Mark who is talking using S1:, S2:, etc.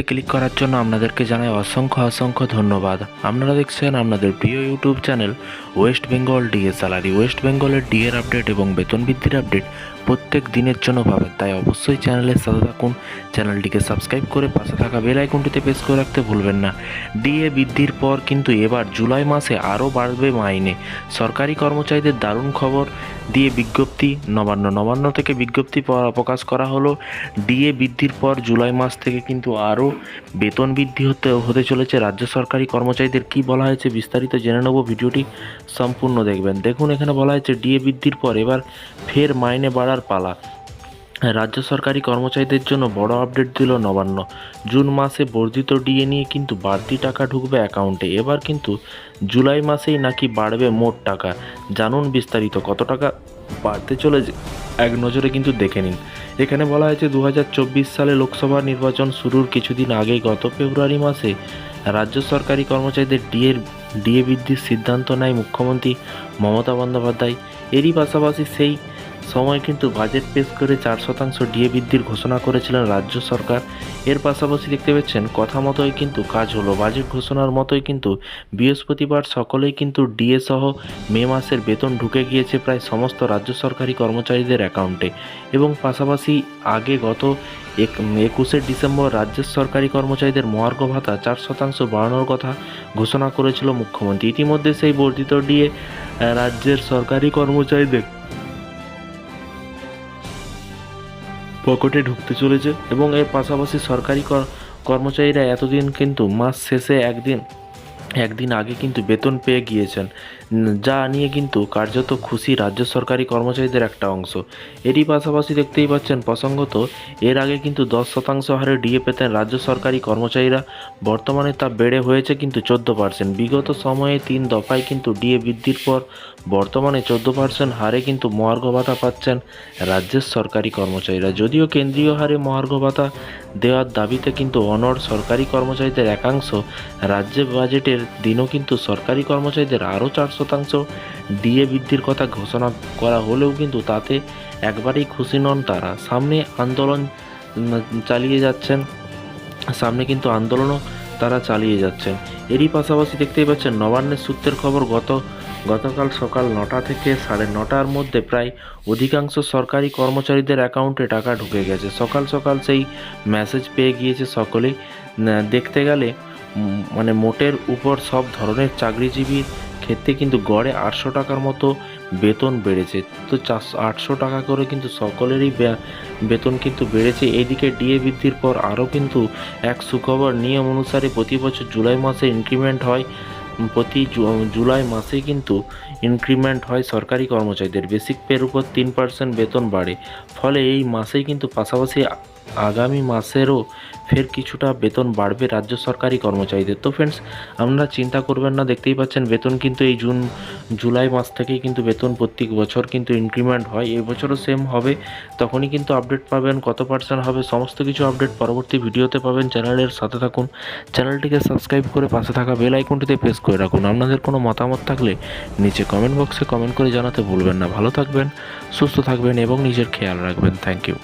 S1: Click করার জন্য আপনাদেরকে জানাই অসংখ্য ধন্যবাদ। আপনারা দেখছেন আপনাদের প্রিয় YouTube channel West Bengal DA salary. West বেঙ্গলের ডিএর আপডেট এবং বেতন বৃদ্ধির আপডেট প্রত্যেক দিনের জন্য পাবেন, তাই অবশ্যই চ্যানেলের সাথে থাকুন। চ্যানেলটিকে সাবস্ক্রাইব করে পাশে থাকা বেল আইকনটিতে প্রেস করে রাখতে ভুলবেন না। ডিএ বৃদ্ধির পর কিন্তু এবার জুলাই মাসে আরও বাড়বে মাইনে। সরকারি কর্মচারীদের দারুণ খবর দিয়ে বিজ্ঞপ্তি নবান্ন থেকে বিজ্ঞপ্তি প্রকাশ করা হলো। ডিএ বৃদ্ধির পর জুলাই মাস থেকে কিন্তু আরও বেতন বৃদ্ধি হতে চলেছে রাজ্য সরকারি কর্মচারীদের। কি বলা হয়েছে বিস্তারিত জেনে নেব, ভিডিওটি সম্পূর্ণ দেখবেন। দেখুন, এখানে বলা হয়েছে ডিএ বৃদ্ধির পর এবার ফের মাইনে বাড়ার পালা। রাজ্য সরকারি কর্মচারীদের জন্য বড় আপডেট দিল নবান্ন। জুন মাসে বর্ধিত ডিএ নিয়ে কিন্তু বাড়তি টাকা ঢুকবে অ্যাকাউন্টে। এবার কিন্তু জুলাই মাসেই নাকি বাড়বে মোট টাকা। জানুন বিস্তারিত কত টাকা বাড়তে চলেছে, এক নজরে কিন্তু দেখে নিন। এখানে বলা হয়েছে 2024 সালে লোকসভা নির্বাচন শুরুর কিছুদিন আগেই গত ফেব্রুয়ারি মাসে রাজ্য সরকারি কর্মচারীদের ডিএ বৃদ্ধির সিদ্ধান্ত নেয় মুখ্যমন্ত্রী মমতা বন্দ্যোপাধ্যায়। এরই পাশাপাশি সেই সময় কিন্তু বাজেট পেশ করে 4% ডিএ বৃদ্ধির ঘোষণা করেছিলেন রাজ্য সরকার। এর পাশাপাশি দেখতে পাচ্ছেন কথা মতোই কিন্তু কাজ হলো। বাজেট ঘোষণার মতোই কিন্তু বৃহস্পতিবার সকলেই কিন্তু ডিএ সহ মে মাসের বেতন ঢুকে গিয়েছে প্রায় সমস্ত রাজ্য সরকারি কর্মচারীদের অ্যাকাউন্টে। এবং পাশাপাশি আগে গত 21শে ডিসেম্বর রাজ্যের সরকারি কর্মচারীদের মহার্ঘ ভাতা 4% বাড়ানোর কথা ঘোষণা করেছিল মুখ্যমন্ত্রী। ইতিমধ্যে সেই বর্ধিত ডিএ রাজ্যের সরকারি কর্মচারীদের পকেটে ঢুকতে চলেছে। এবং এর পাশাপাশি সরকারি কর্মচারীরা এতদিন কিন্তু মাস শেষে একদিন আগে কিন্তু বেতন পেয়ে গিয়েছেন, যা নিয়ে কিন্তু কার্যত খুশি রাজ্য সরকারি কর্মচারীদের একটা অংশ। এরই পাশাপাশি দেখতেই পাচ্ছেন প্রসঙ্গত এর আগে কিন্তু 10% হারে ডিএ পেতেন রাজ্য সরকারি কর্মচারীরা। বর্তমানে তা বেড়ে হয়েছে কিন্তু 14%। বিগত সময়ে 3 দফায় কিন্তু ডিএ বৃদ্ধির পর বর্তমানে 14% হারে কিন্তু মহার্ঘ ভাতা পাচ্ছেন রাজ্যের সরকারি কর্মচারীরা। যদিও কেন্দ্রীয় হারে মহার্ঘ ভাতা দেওয়ার দাবিতে কিন্তু অনড় সরকারি কর্মচারীদের একাংশ, রাজ্যের বাজেটের দিনও কিন্তু সরকারি কর্মচারীদের আরও 4% ডিএ বৃদ্ধির কথা ঘোষণা করা হলেও কিন্তু তাতে একবারেই খুশি নন তারা। সামনে কিন্তু আন্দোলনও তারা চালিয়ে যাচ্ছেন। এরই পাশাপাশি দেখতেই পাচ্ছেন নবান্নের সূত্রের খবর, গতকাল সকাল 9টা থেকে 9:30-র মধ্যে প্রায় অধিকাংশ সরকারি কর্মচারীদের অ্যাকাউন্টে টাকা ঢুকে গেছে। সকাল সেই মেসেজ পেয়ে গিয়েছে সকলেই। দেখতে গেলে মোটের উপর সব ধরনের চাকরিজীবীর ক্ষেত্রে কিন্তু গড়ে 800 টাকার মতো বেতন বেড়েছে। তো 800 টাকা করে কিন্তু সকলেরই বেতন কিন্তু বেড়েছে। এইদিকে ডিএ বৃদ্ধির পর আরও কিন্তু এক সুখবর, নিয়ম অনুসারে প্রতি বছর জুলাই মাসে ইনক্রিমেন্ট হয়। প্রতি জুলাই মাসেই কিন্তু ইনক্রিমেন্ট হয় সরকারি কর্মচারীদের। বেসিক পের উপর 3% বেতন বাড়ে। ফলে এই মাসেই কিন্তু পাশাপাশি আগামী মাসেরও ফের কিছুটা বেতন বাড়বে রাজ্য সরকারি কর্মচারীদের। তো ফ্রেন্ডস, আপনারা চিন্তা করবেন না, দেখতেই পাচ্ছেন বেতন কিন্তু এই জুলাই মাস থেকেই কিন্তু বেতন প্রত্যেক বছর কিন্তু ইনক্রিমেন্ট হয়। এই বছরও সেম হবে, তখনই কিন্তু আপডেট পাবেন কত পার্সেন্ট হবে। সমস্ত কিছু আপডেট পরবর্তী ভিডিওতে পাবেন। চ্যানেলের সাথে থাকুন, চ্যানেলটিকে সাবস্ক্রাইব করে পাশে থাকা বেল আইকনটিতে প্রেস করে রাখুন। আপনাদের কোনো মতামত থাকলে নিচে কমেন্ট বক্সে কমেন্ট করে জানাতে ভুলবেন না। ভালো থাকবেন, সুস্থ থাকবেন এবং নিজের খেয়াল রাখবেন। Thank you.